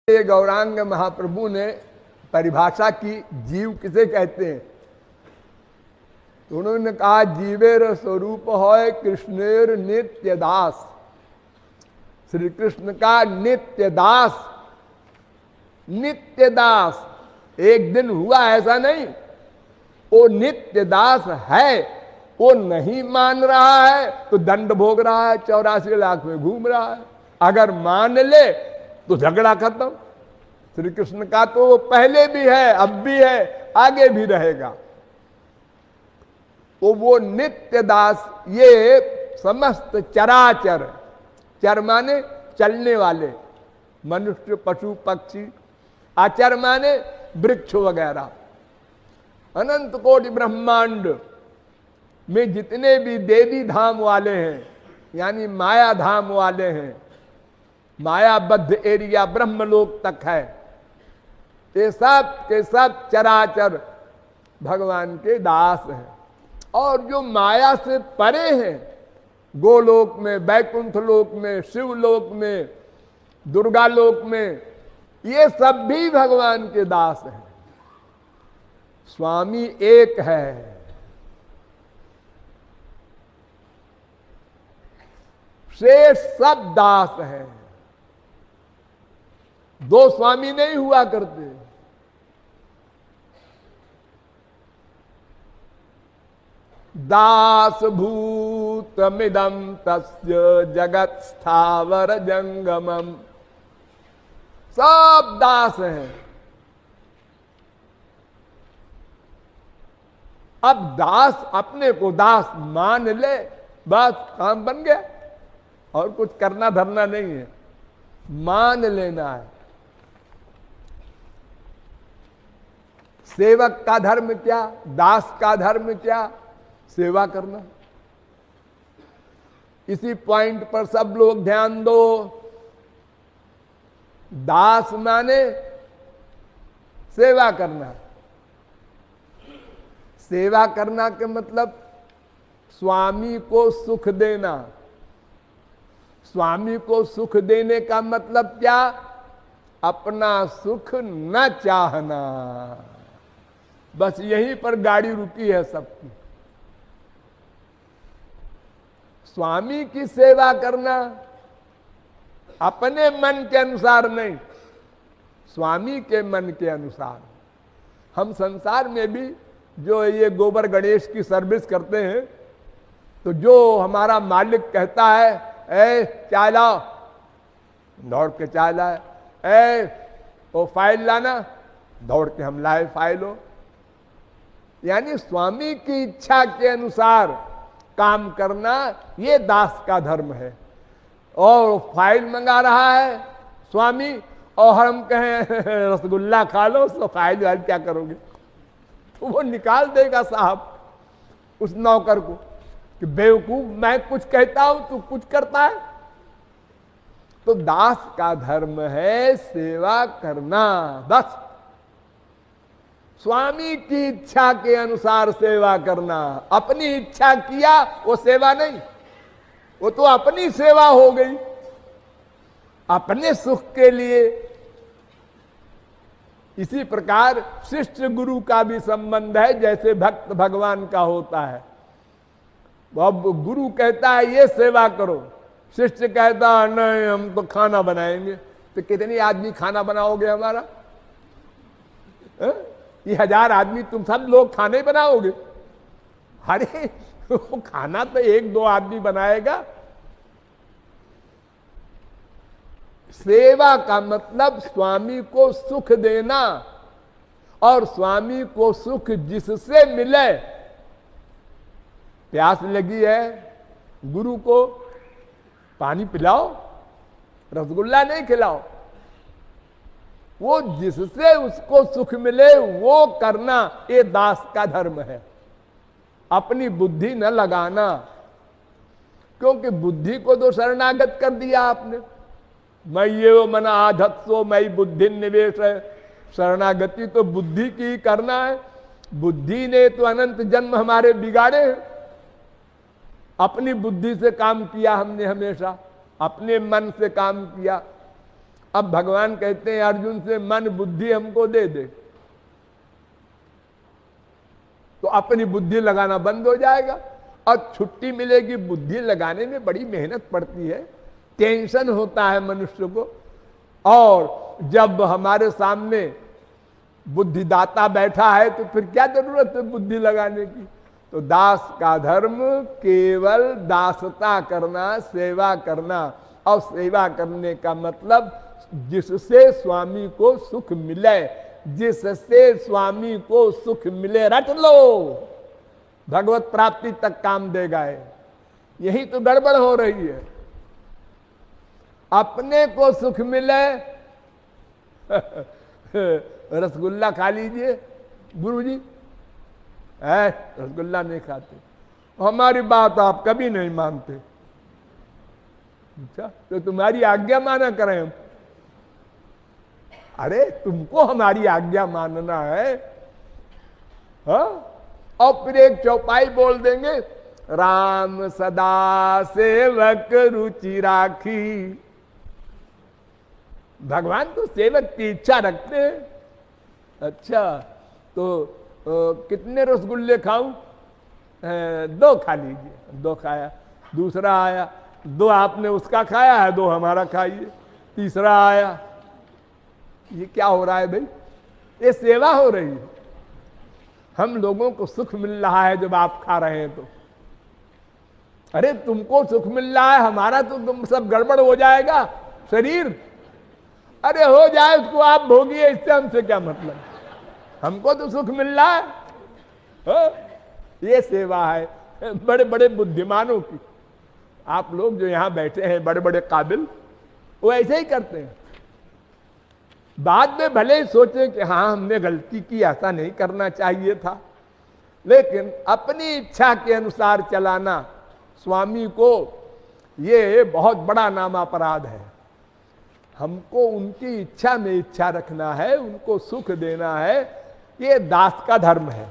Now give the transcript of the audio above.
ये गौरांग महाप्रभु ने परिभाषा की जीव किसे कहते हैं, तो उन्होंने कहा जीवेर स्वरूप है कृष्णेर नित्य दास। श्री कृष्ण का नित्य दास, नित्य दास एक दिन हुआ ऐसा नहीं, वो नित्य दास है। वो नहीं मान रहा है तो दंड भोग रहा है, 84 लाख में घूम रहा है। अगर मान ले तो झगड़ा खत्म। श्री कृष्ण का तो वो पहले भी है, अब भी है, आगे भी रहेगा। तो वो नित्य दास ये समस्त चराचर, चर माने चलने वाले, मनुष्य पशु पक्षी, आचर माने वृक्ष वगैरह, अनंत कोटि ब्रह्मांड में जितने भी देवी धाम वाले हैं, यानी माया धाम वाले हैं, मायाबद्ध एरिया ब्रह्मलोक तक है, ये सब के सब चराचर भगवान के दास हैं। और जो माया से परे हैं, गोलोक में, बैकुंठ लोक में, शिवलोक में, दुर्गा लोक में, ये सब भी भगवान के दास हैं। स्वामी एक है, शेष सब दास हैं। दो स्वामी नहीं हुआ करते। दास भूतमिदं तस्य जगत स्थावर जंगमम, सब दास हैं। अब दास अपने को दास मान ले, बस काम बन गया। और कुछ करना धरना नहीं है, मान लेना है। सेवक का धर्म क्या, दास का धर्म क्या? सेवा करना। इसी पॉइंट पर सब लोग ध्यान दो। दास माने सेवा करना। सेवा करना के मतलब स्वामी को सुख देना। स्वामी को सुख देने का मतलब क्या? अपना सुख न चाहना। बस यहीं पर गाड़ी रुकी है सबकी। स्वामी की सेवा करना अपने मन के अनुसार नहीं, स्वामी के मन के अनुसार। हम संसार में भी जो ये गोबर गणेश की सर्विस करते हैं, तो जो हमारा मालिक कहता है, ए चाय लाओ, दौड़ के चाय लाए। ए वो फाइल लाना, दौड़ के हम लाए फाइल हो। यानी स्वामी की इच्छा के अनुसार काम करना, ये दास का धर्म है। और फाइल मंगा रहा है स्वामी, और हम कहें रसगुल्ला खा लो, तो फाइल वाइल क्या करोगे? तो वो निकाल देगा साहब उस नौकर को कि बेवकूफ, मैं कुछ कहता हूं तू कुछ करता है। तो दास का धर्म है सेवा करना, बस स्वामी की इच्छा के अनुसार सेवा करना। अपनी इच्छा किया वो सेवा नहीं, वो तो अपनी सेवा हो गई, अपने सुख के लिए। इसी प्रकार शिष्य गुरु का भी संबंध है, जैसे भक्त भगवान का होता है। अब गुरु कहता है ये सेवा करो, शिष्य कहता है नहीं हम तो खाना बनाएंगे। तो कितनी आदमी खाना बनाओगे हमारा? ये 1000 आदमी तुम सब लोग खाने बनाओगे? अरे वो खाना तो 1-2 आदमी बनाएगा। सेवा का मतलब स्वामी को सुख देना, और स्वामी को सुख जिससे मिले। प्यास लगी है, गुरु को पानी पिलाओ, रसगुल्ला नहीं खिलाओ। वो जिससे उसको सुख मिले वो करना, ये दास का धर्म है। अपनी बुद्धि न लगाना, क्योंकि बुद्धि को तो शरणागत कर दिया आपने। मैं ये वो मना आधत सो मई बुद्धि निवेश है। शरणागति तो बुद्धि की करना है। बुद्धि ने तो अनंत जन्म हमारे बिगाड़े हैं। अपनी बुद्धि से काम किया हमने, हमेशा अपने मन से काम किया। अब भगवान कहते हैं अर्जुन से मन बुद्धि हमको दे दे, तो अपनी बुद्धि लगाना बंद हो जाएगा और छुट्टी मिलेगी। बुद्धि लगाने में बड़ी मेहनत पड़ती है, टेंशन होता है मनुष्य को। और जब हमारे सामने बुद्धिदाता बैठा है तो फिर क्या जरूरत है बुद्धि लगाने की। तो दास का धर्म केवल दासता करना, सेवा करना। और सेवा करने का मतलब जिससे स्वामी को सुख मिले, जिससे स्वामी को सुख मिले, रट लो, भगवत प्राप्ति तक काम देगा। यही तो गड़बड़ हो रही है। अपने को सुख मिले रसगुल्ला खा लीजिए गुरुजी, रसगुल्ला नहीं खाते, हमारी बात आप कभी नहीं मानते। अच्छा, तो तुम्हारी आज्ञा माना करें हम। अरे तुमको हमारी आज्ञा मानना है, हाँ? और फिर एक चौपाई बोल देंगे, राम सदा सेवक रुचि राखी। भगवान तो सेवक की इच्छा रखते हैं। अच्छा, तो कितने रसगुल्ले खाऊं? 2 खा लीजिए। 2 खाया, दूसरा आया, 2 आपने उसका खाया है, 2 हमारा खाइए। तीसरा आया। ये क्या हो रहा है भाई? ये सेवा हो रही है। हम लोगों को सुख मिल रहा है जब आप खा रहे हैं तो। अरे तुमको सुख मिल रहा है, हमारा तो तुम सब गड़बड़ हो जाएगा शरीर। अरे हो जाए, उसको आप भोगिए, इससे हमसे क्या मतलब, हमको तो सुख मिल रहा है। ये सेवा है बड़े बड़े बुद्धिमानों की। आप लोग जो यहां बैठे हैं बड़े बड़े काबिल, वो ऐसे ही करते हैं। बाद में भले ही सोचे कि हाँ हमने गलती की, ऐसा नहीं करना चाहिए था, लेकिन अपनी इच्छा के अनुसार चलाना स्वामी को, ये बहुत बड़ा नाम अपराध है। हमको उनकी इच्छा में इच्छा रखना है, उनको सुख देना है, ये दास का धर्म है।